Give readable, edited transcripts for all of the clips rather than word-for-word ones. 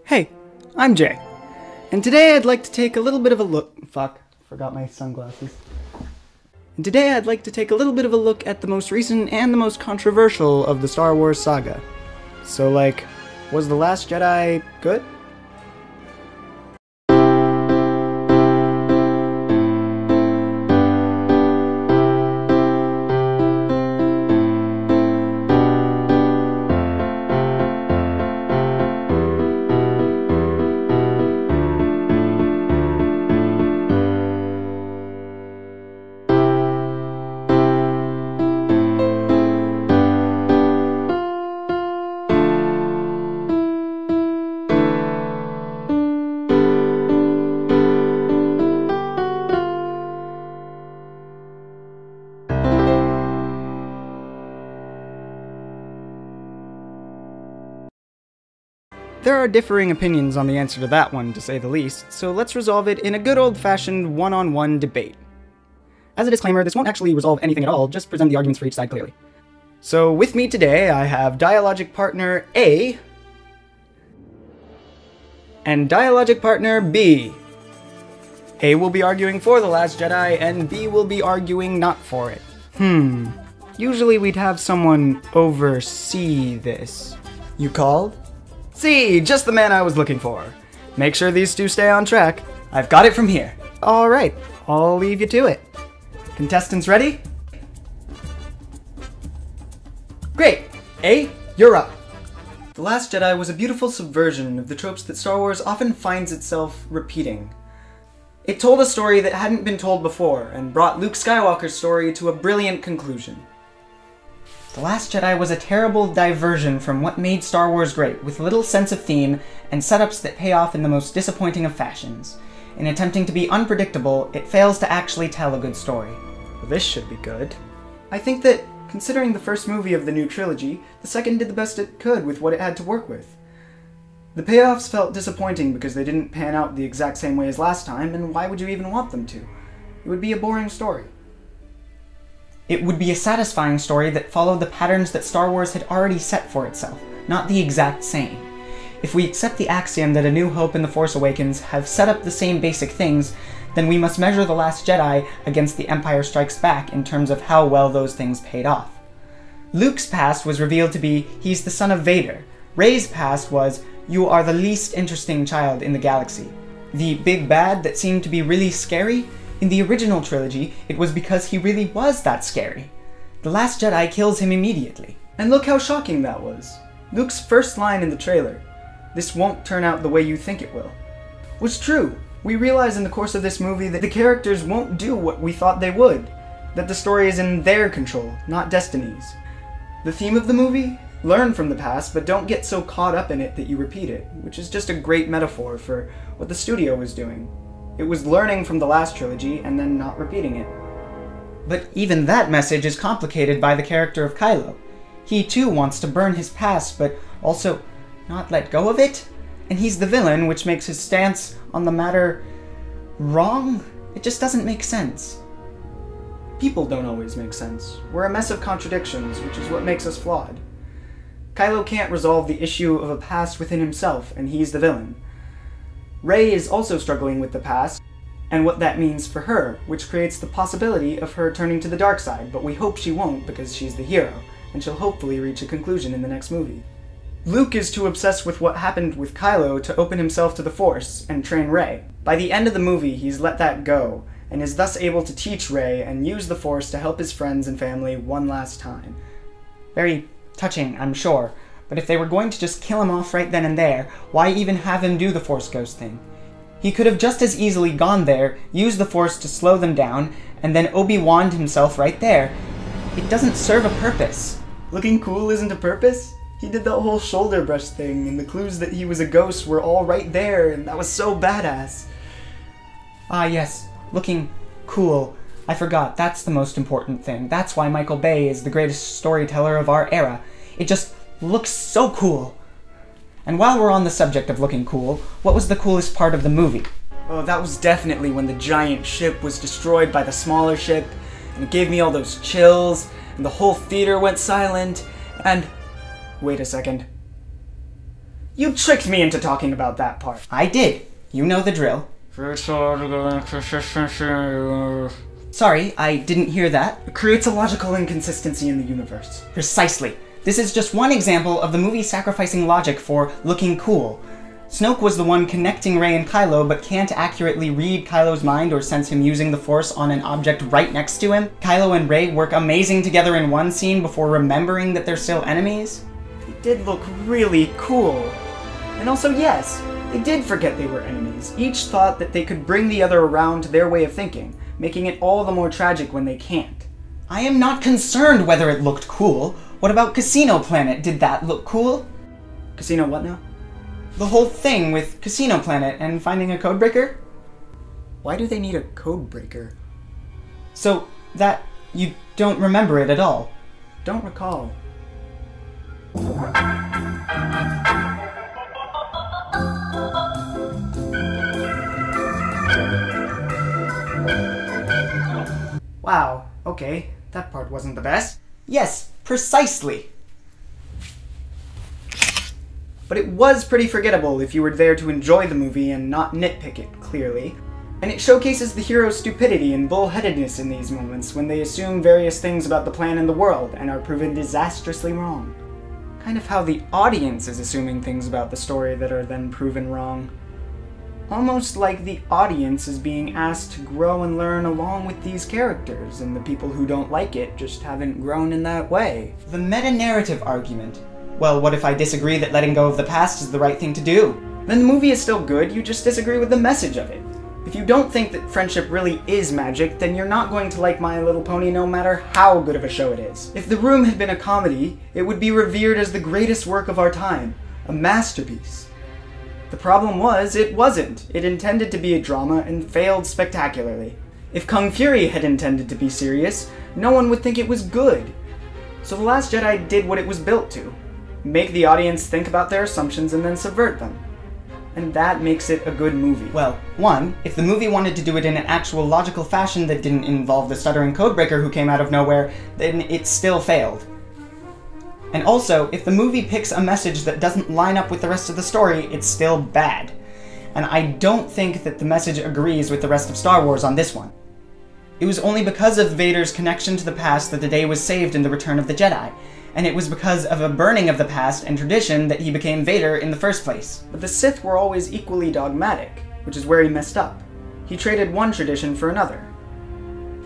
Hey, I'm Jay, and today I'd like to take a little bit of a look— fuck, forgot my sunglasses. And today I'd like to take a little bit of a look at the most recent and the most controversial of the Star Wars saga. So like, was The Last Jedi good? There are differing opinions on the answer to that one, to say the least, so let's resolve it in a good old-fashioned one-on-one debate. As a disclaimer, this won't actually resolve anything at all, just present the arguments for each side clearly. So with me today, I have dialogic partner A and dialogic partner B. A will be arguing for The Last Jedi, and B will be arguing not for it. Usually we'd have someone oversee this. You called? See, just the man I was looking for. Make sure these two stay on track. I've got it from here. Alright, I'll leave you to it. Contestants ready? Great! A, you're up. The Last Jedi was a beautiful subversion of the tropes that Star Wars often finds itself repeating. It told a story that hadn't been told before, and brought Luke Skywalker's story to a brilliant conclusion. The Last Jedi was a terrible diversion from what made Star Wars great, with little sense of theme and setups that pay off in the most disappointing of fashions. In attempting to be unpredictable, it fails to actually tell a good story. Well, this should be good. I think that, considering the first movie of the new trilogy, the second did the best it could with what it had to work with. The payoffs felt disappointing because they didn't pan out the exact same way as last time, and why would you even want them to? It would be a boring story. It would be a satisfying story that followed the patterns that Star Wars had already set for itself, not the exact same. If we accept the axiom that A New Hope and The Force Awakens have set up the same basic things, then we must measure The Last Jedi against The Empire Strikes Back in terms of how well those things paid off. Luke's past was revealed to be, he's the son of Vader. Rey's past was, you are the least interesting child in the galaxy. The big bad that seemed to be really scary? In the original trilogy, it was because he really was that scary. The Last Jedi kills him immediately. And look how shocking that was. Luke's first line in the trailer, "This won't turn out the way you think it will," was true. We realize in the course of this movie that the characters won't do what we thought they would, that the story is in their control, not Destiny's. The theme of the movie? Learn from the past, but don't get so caught up in it that you repeat it, which is just a great metaphor for what the studio was doing. It was learning from the last trilogy and then not repeating it. But even that message is complicated by the character of Kylo. He too wants to burn his past, but also not let go of it? And he's the villain, which makes his stance on the matter wrong? It just doesn't make sense. People don't always make sense. We're a mess of contradictions, which is what makes us flawed. Kylo can't resolve the issue of a past within himself, and he's the villain. Rey is also struggling with the past, and what that means for her, which creates the possibility of her turning to the dark side, but we hope she won't because she's the hero, and she'll hopefully reach a conclusion in the next movie. Luke is too obsessed with what happened with Kylo to open himself to the Force and train Rey. By the end of the movie, he's let that go, and is thus able to teach Rey and use the Force to help his friends and family one last time. Very touching, I'm sure. But if they were going to just kill him off right then and there, why even have him do the Force Ghost thing? He could have just as easily gone there, used the Force to slow them down, and then Obi-Wan'd himself right there. It doesn't serve a purpose. Looking cool isn't a purpose? He did that whole shoulder brush thing, and the clues that he was a ghost were all right there, and that was so badass. Ah yes, looking cool. I forgot, that's the most important thing. That's why Michael Bay is the greatest storyteller of our era. It just looks so cool. And while we're on the subject of looking cool, what was the coolest part of the movie? Oh, that was definitely when the giant ship was destroyed by the smaller ship, and it gave me all those chills, and the whole theater went silent, and... Wait a second. You tricked me into talking about that part. I did. You know the drill. Sorry, I didn't hear that. It creates a logical inconsistency in the universe. Precisely. This is just one example of the movie sacrificing logic for looking cool. Snoke was the one connecting Rey and Kylo, but can't accurately read Kylo's mind or sense him using the Force on an object right next to him. Kylo and Rey work amazing together in one scene before remembering that they're still enemies. They did look really cool. And also, yes, they did forget they were enemies. Each thought that they could bring the other around to their way of thinking, making it all the more tragic when they can't. I am not concerned whether it looked cool. What about Casino Planet? Did that look cool? Casino what now? The whole thing with Casino Planet and finding a codebreaker? Why do they need a codebreaker? So that you don't remember it at all? Don't recall. Wow, okay, that part wasn't the best. Yes, precisely. But it was pretty forgettable if you were there to enjoy the movie and not nitpick it, clearly. And it showcases the hero's stupidity and bullheadedness in these moments when they assume various things about the plan and the world and are proven disastrously wrong. Kind of how the audience is assuming things about the story that are then proven wrong. Almost like the audience is being asked to grow and learn along with these characters, and the people who don't like it just haven't grown in that way. The meta-narrative argument. Well, what if I disagree that letting go of the past is the right thing to do? Then the movie is still good, you just disagree with the message of it. If you don't think that friendship really is magic, then you're not going to like My Little Pony no matter how good of a show it is. If The Room had been a comedy, it would be revered as the greatest work of our time, a masterpiece. The problem was, it wasn't. It intended to be a drama and failed spectacularly. If Kung Fury had intended to be serious, no one would think it was good. So The Last Jedi did what it was built to. Make the audience think about their assumptions and then subvert them. And that makes it a good movie. Well, one, if the movie wanted to do it in an actual logical fashion that didn't involve the stuttering codebreaker who came out of nowhere, then it still failed. And also, if the movie picks a message that doesn't line up with the rest of the story, it's still bad. And I don't think that the message agrees with the rest of Star Wars on this one. It was only because of Vader's connection to the past that the day was saved in The Return of the Jedi. And it was because of a burning of the past and tradition that he became Vader in the first place. But the Sith were always equally dogmatic, which is where he messed up. He traded one tradition for another.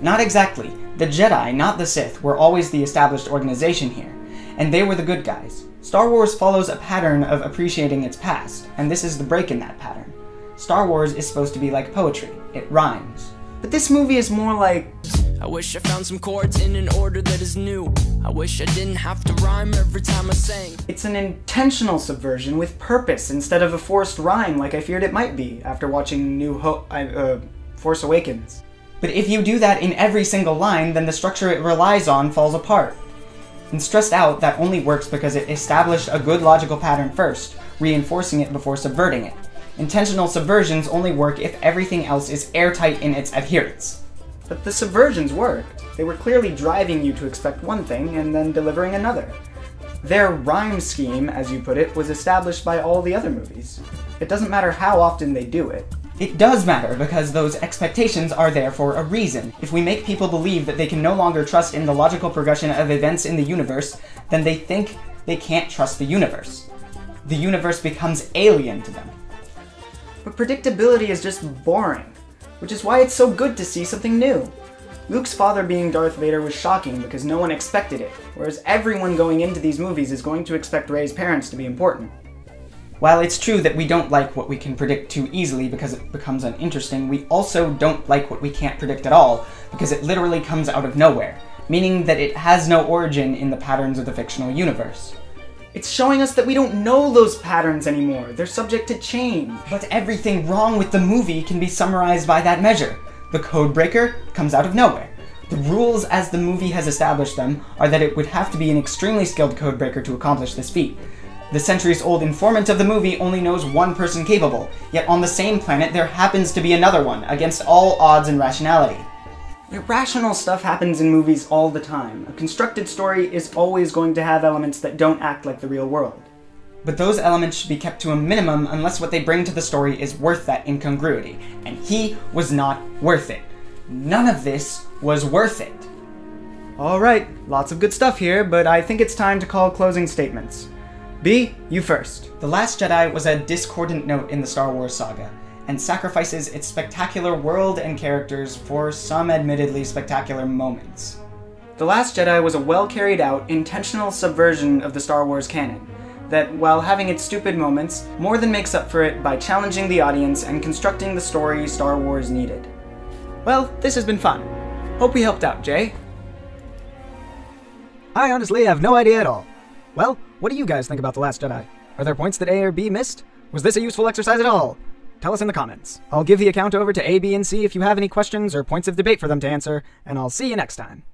Not exactly. The Jedi, not the Sith, were always the established organization here, and they were the good guys. Star Wars follows a pattern of appreciating its past, and this is the break in that pattern. Star Wars is supposed to be like poetry. It rhymes. But this movie is more like... I wish I found some chords in an order that is new. I wish I didn't have to rhyme every time I sang. It's an intentional subversion with purpose instead of a forced rhyme like I feared it might be after watching Force Awakens. But if you do that in every single line, then the structure it relies on falls apart. And stressed out, that only works because it established a good logical pattern first, reinforcing it before subverting it. Intentional subversions only work if everything else is airtight in its adherence. But the subversions worked. They were clearly driving you to expect one thing and then delivering another. Their rhyme scheme, as you put it, was established by all the other movies. It doesn't matter how often they do it. It does matter, because those expectations are there for a reason. If we make people believe that they can no longer trust in the logical progression of events in the universe, then they think they can't trust the universe. The universe becomes alien to them. But predictability is just boring, which is why it's so good to see something new. Luke's father being Darth Vader was shocking because no one expected it, whereas everyone going into these movies is going to expect Rey's parents to be important. While it's true that we don't like what we can predict too easily because it becomes uninteresting, we also don't like what we can't predict at all because it literally comes out of nowhere, meaning that it has no origin in the patterns of the fictional universe. It's showing us that we don't know those patterns anymore. They're subject to change. But everything wrong with the movie can be summarized by that measure. The codebreaker comes out of nowhere. The rules as the movie has established them are that it would have to be an extremely skilled codebreaker to accomplish this feat. The centuries-old informant of the movie only knows one person capable, yet on the same planet there happens to be another one, against all odds and rationality. Irrational stuff happens in movies all the time. A constructed story is always going to have elements that don't act like the real world. But those elements should be kept to a minimum unless what they bring to the story is worth that incongruity. And he was not worth it. None of this was worth it. Alright, lots of good stuff here, but I think it's time to call closing statements. B, you first. The Last Jedi was a discordant note in the Star Wars saga, and sacrifices its spectacular world and characters for some admittedly spectacular moments. The Last Jedi was a well-carried-out, intentional subversion of the Star Wars canon, that, while having its stupid moments, more than makes up for it by challenging the audience and constructing the story Star Wars needed. Well, this has been fun. Hope we helped out, Jay. I honestly have no idea at all. Well, what do you guys think about The Last Jedi? Are there points that A or B missed? Was this a useful exercise at all? Tell us in the comments. I'll give the account over to A, B, and C if you have any questions or points of debate for them to answer, and I'll see you next time.